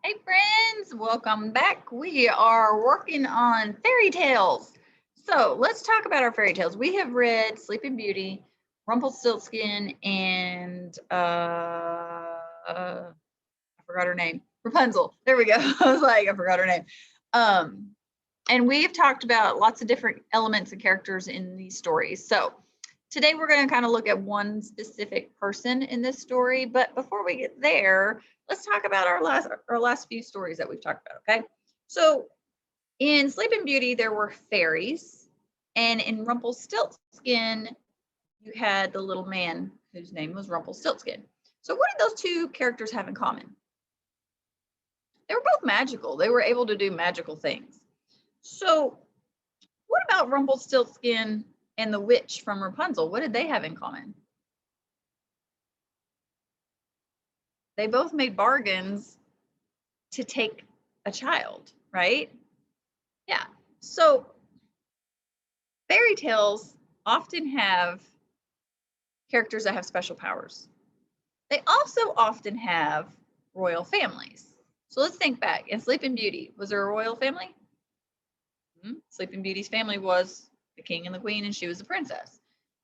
Hey friends, welcome back. We are working on fairy tales. So let's talk about our fairy tales. We have read Sleeping Beauty, Rumpelstiltskin, and I forgot her name. Rapunzel. There we go. I was like, I forgot her name. Um, and we've talked about lots of different elements and characters in these stories. So today we're going to kind of look at one specific person in this story. But before we get there, let's talk about our last few stories that we've talked about. Okay, so in Sleeping Beauty there were fairies, and in Rumpelstiltskin you had the little man whose name was Rumpelstiltskin. So what did those two characters have in common? They were both magical. They were able to do magical things. So what about Rumpelstiltskin and the witch from Rapunzel? What did they have in common? They both made bargains to take a child, right? Yeah. So fairy tales often have characters that have special powers. They also often have royal families. So let's think back. In Sleeping Beauty, was there a royal family? Sleeping Beauty's family was the king and the queen, and she was the princess.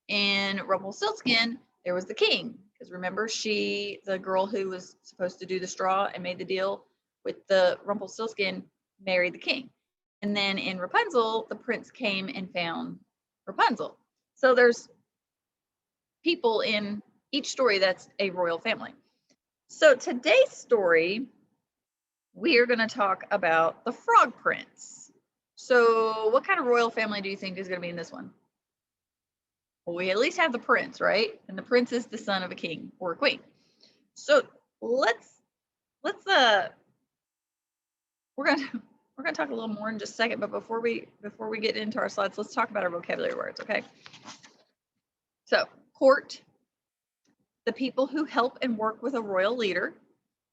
In Rumpelstiltskin, there was the king, because remember, the girl who was supposed to do the straw and made the deal with the Rumpelstiltskin, married the king. And then in Rapunzel, the prince came and found Rapunzel. So there's people in each story that's a royal family. So today's story, we are going to talk about the Frog Prince. So what kind of royal family do you think is going to be in this one? Well, we at least have the prince, right? And the prince is the son of a king or a queen. So let's we're gonna talk a little more in just a second, but before we get into our slides, let's talk about our vocabulary words, okay? So court, the people who help and work with a royal leader.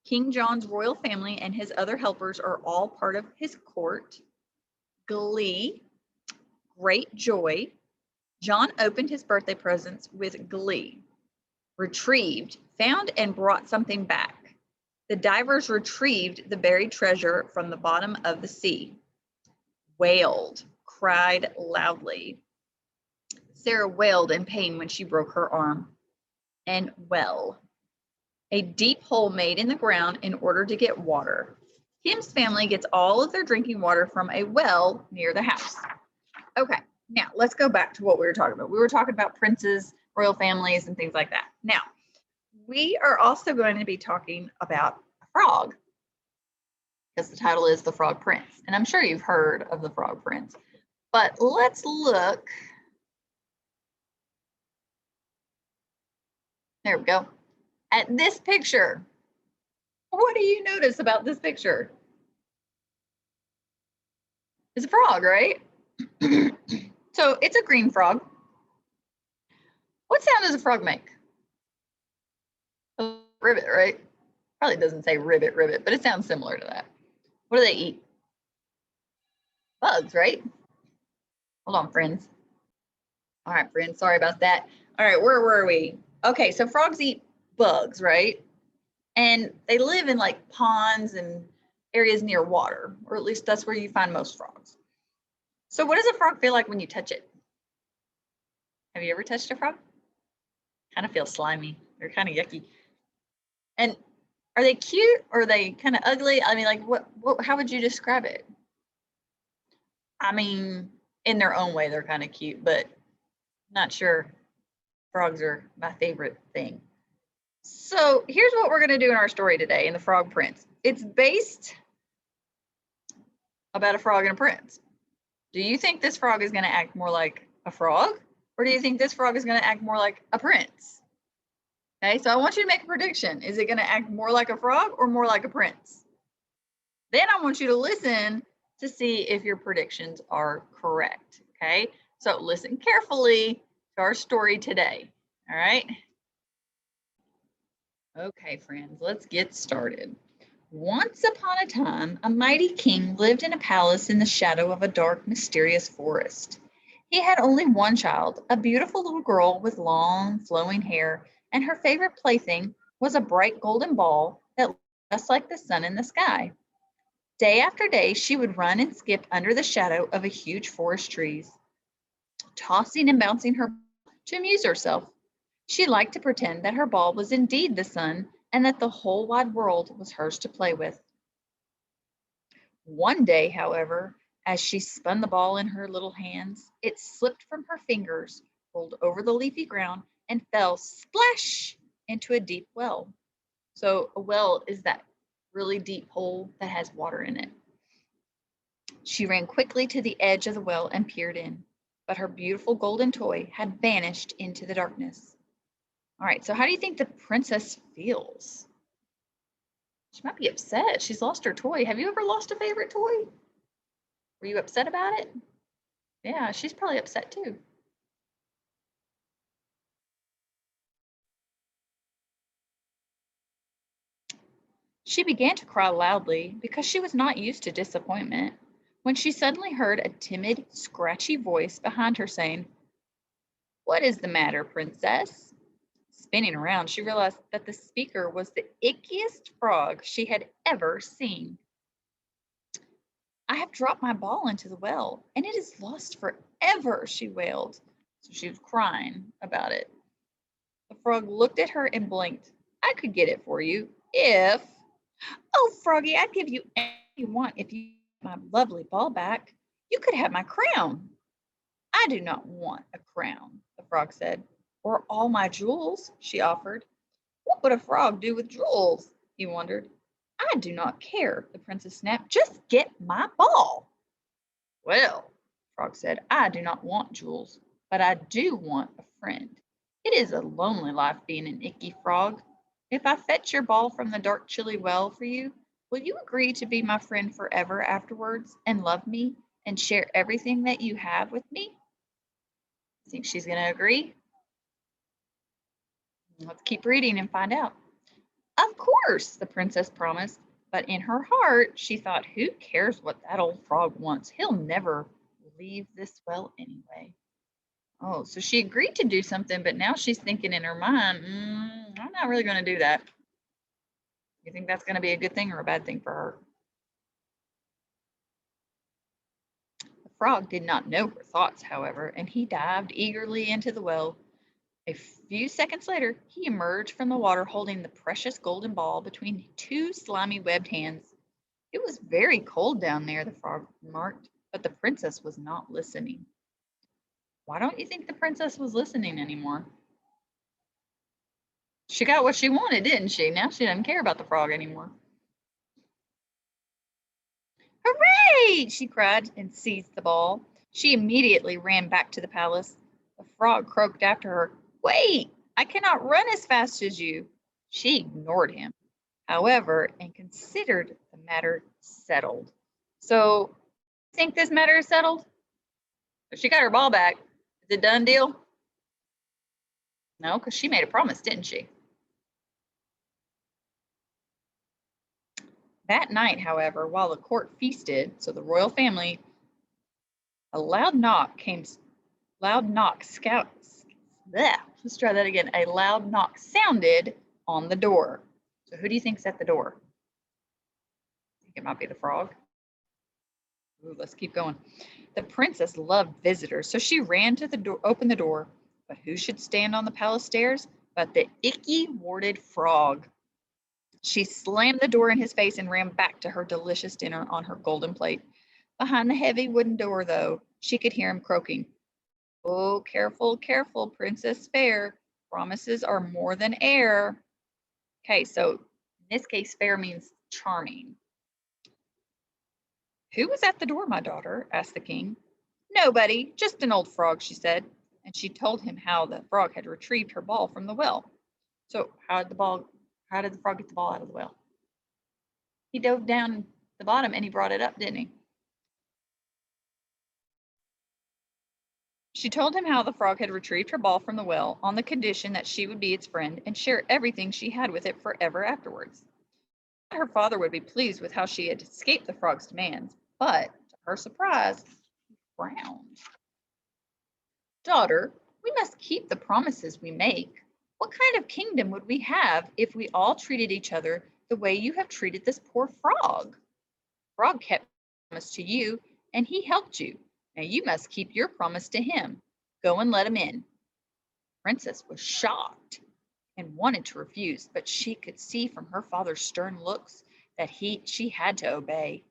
King John's royal family and his other helpers are all part of his court. Glee, great joy. John opened his birthday presents with glee. Retrieved, found and brought something back. The divers retrieved the buried treasure from the bottom of the sea. Wailed, cried loudly. Sarah wailed in pain when she broke her arm. And well, a deep hole made in the ground in order to get water. Kim's family gets all of their drinking water from a well near the house. Okay, now let's go back to what we were talking about. We were talking about princes, royal families, and things like that. Now, we are also going to be talking about a frog, because the title is The Frog Prince. And I'm sure you've heard of the Frog Prince. But let's look. There we go. At this picture. What do you notice about this picture? It's a frog, right? So it's a green frog. What sound does a frog make? A ribbit, right? Probably doesn't say ribbit, ribbit, but it sounds similar to that. What do they eat? Bugs, right? Hold on, friends. All right, friends, sorry about that. All right, where were we? Okay, so frogs eat bugs, right? And they live in like ponds and areas near water, or at least that's where you find most frogs. So what does a frog feel like when you touch it? Have you ever touched a frog? Kind of feels slimy. They're kind of yucky. And are they cute or are they kind of ugly? I mean, like how would you describe it? I mean, in their own way, they're kind of cute, but not sure frogs are my favorite thing. So here's what we're going to do in our story today in The Frog Prince. It's based about a frog and a prince. Do you think this frog is going to act more like a frog, or do you think this frog is going to act more like a prince? Okay, so I want you to make a prediction. Is it going to act more like a frog or more like a prince? Then I want you to listen to see if your predictions are correct. Okay, so listen carefully to our story today. All right. Okay, friends, let's get started. Once upon a time, a mighty king lived in a palace in the shadow of a dark, mysterious forest. He had only one child, a beautiful little girl with long, flowing hair, and her favorite plaything was a bright golden ball that looked just like the sun in the sky. Day after day, she would run and skip under the shadow of a huge forest trees, tossing and bouncing her to amuse herself. She liked to pretend that her ball was indeed the sun and that the whole wide world was hers to play with. One day, however, as she spun the ball in her little hands, it slipped from her fingers, rolled over the leafy ground, and fell splash into a deep well. So, a well is that really deep hole that has water in it. She ran quickly to the edge of the well and peered in, but her beautiful golden toy had vanished into the darkness. All right, so how do you think the princess feels? She might be upset. She's lost her toy. Have you ever lost a favorite toy? Were you upset about it? Yeah, she's probably upset too. She began to cry loudly because she was not used to disappointment when she suddenly heard a timid, scratchy voice behind her saying, "What is the matter, princess?" Spinning around, she realized that the speaker was the ickiest frog she had ever seen. "I have dropped my ball into the well, and it is lost forever," she wailed. So she was crying about it. The frog looked at her and blinked. "I could get it for you if—" "Oh, Froggy, I'd give you anything you want if you get my lovely ball back. You could have my crown." "I do not want a crown," the frog said. "Or all my jewels," she offered. What would a frog do with jewels? He wondered. "I do not care," the princess snapped. "Just get my ball." "Well," the frog said, "I do not want jewels, but I do want a friend. It is a lonely life being an icky frog. If I fetch your ball from the dark, chilly well for you, will you agree to be my friend forever afterwards and love me and share everything that you have with me?" Think she's going to agree? Let's keep reading and find out. "Of course," the princess promised, but in her heart she thought, "Who cares what that old frog wants? He'll never leave this well anyway." Oh, so she agreed to do something, but now she's thinking in her mind, I'm not really going to do that. You think that's going to be a good thing or a bad thing for her? The frog did not know her thoughts, however, and he dived eagerly into the well. A few seconds later, he emerged from the water holding the precious golden ball between two slimy webbed hands. "It was very cold down there," the frog remarked, but the princess was not listening. Why don't you think the princess was listening anymore? She got what she wanted, didn't she? Now she doesn't care about the frog anymore. "Hooray!" she cried and seized the ball. She immediately ran back to the palace. The frog croaked after her, "Wait, I cannot run as fast as you." She ignored him, however, and considered the matter settled. So, think this matter is settled? She got her ball back. Is it done deal? No, because she made a promise, didn't she? That night, however, while the court feasted, so the royal family, a loud knock came. Loud knock scouts. Let's try that again. A loud knock sounded on the door. So who do you think's at the door? I think it might be the frog. Ooh, let's keep going. The princess loved visitors, so she ran to the door, opened the door. But who should stand on the palace stairs but the icky, warted frog? She slammed the door in his face and ran back to her delicious dinner on her golden plate. Behind the heavy wooden door, though, she could hear him croaking, "Oh, careful, careful, Princess Fair. Promises are more than air." Okay, so in this case, fair means charming. "Who was at the door, my daughter?" asked the king. "Nobody, just an old frog," she said. And she told him how the frog had retrieved her ball from the well. So how did the frog get the ball out of the well? He dove down the bottom and he brought it up, didn't he? She told him how the frog had retrieved her ball from the well on the condition that she would be its friend and share everything she had with it forever afterwards. Her father would be pleased with how she had escaped the frog's demands, but to her surprise, he frowned. "Daughter, we must keep the promises we make. What kind of kingdom would we have if we all treated each other the way you have treated this poor frog?" Frog kept promise to you, and he helped you. Now you must keep your promise to him. Go and let him in." Princess was shocked and wanted to refuse, but she could see from her father's stern looks that she had to obey.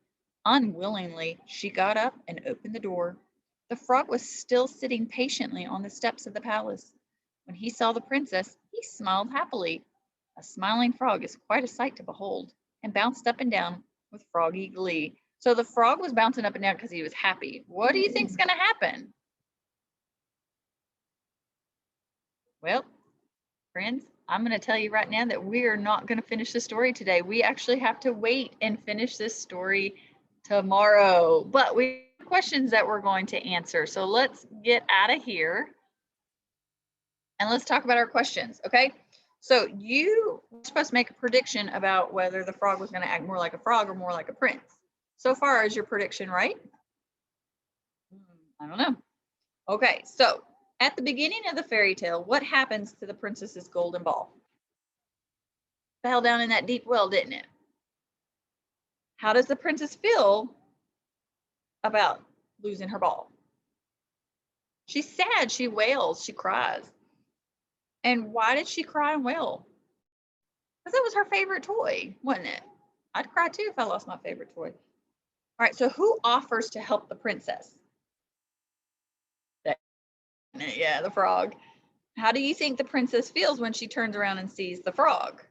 Unwillingly, she got up and opened the door. The frog was still sitting patiently on the steps of the palace. When he saw the princess, he smiled happily. A smiling frog is quite a sight to behold, and bounced up and down with froggy glee. So the frog was bouncing up and down because he was happy. What do you think's going to happen? Well, friends, I'm going to tell you right now that we are not going to finish the story today. We actually have to wait and finish this story tomorrow. But we have questions that we're going to answer. So let's get out of here and let's talk about our questions, okay? So you were supposed to make a prediction about whether the frog was going to act more like a frog or more like a prince. So far, is your prediction right? I don't know. Okay, so at the beginning of the fairy tale, what happens to the princess's golden ball? Fell down in that deep well, didn't it? How does the princess feel about losing her ball? She's sad, she wails, she cries. And why did she cry and wail? Because it was her favorite toy, wasn't it? I'd cry too if I lost my favorite toy. All right, so who offers to help the princess? Yeah, the frog. How do you think the princess feels when she turns around and sees the frog?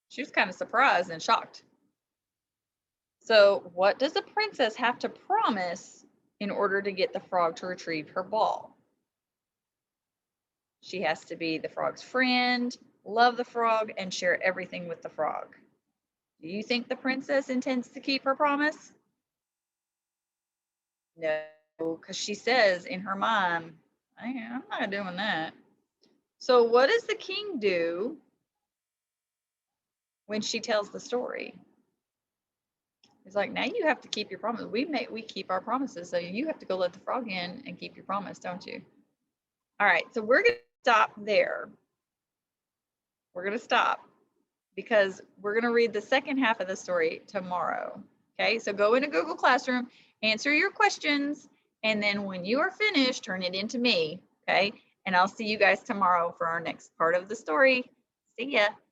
She was kind of surprised and shocked. So what does the princess have to promise in order to get the frog to retrieve her ball? She has to be the frog's friend, love the frog, and share everything with the frog. Do you think the princess intends to keep her promise? No, because she says in her mind, I'm not doing that. So what does the king do when she tells the story? He's like, now you have to keep your promise. We keep our promises, so you have to go let the frog in and keep your promise, don't you? All right, so we're going to stop there. We're going to stop because we're going to read the second half of the story tomorrow. Okay, so go into Google Classroom, answer your questions, and then when you are finished, turn it into me. Okay, and I'll see you guys tomorrow for our next part of the story. See ya.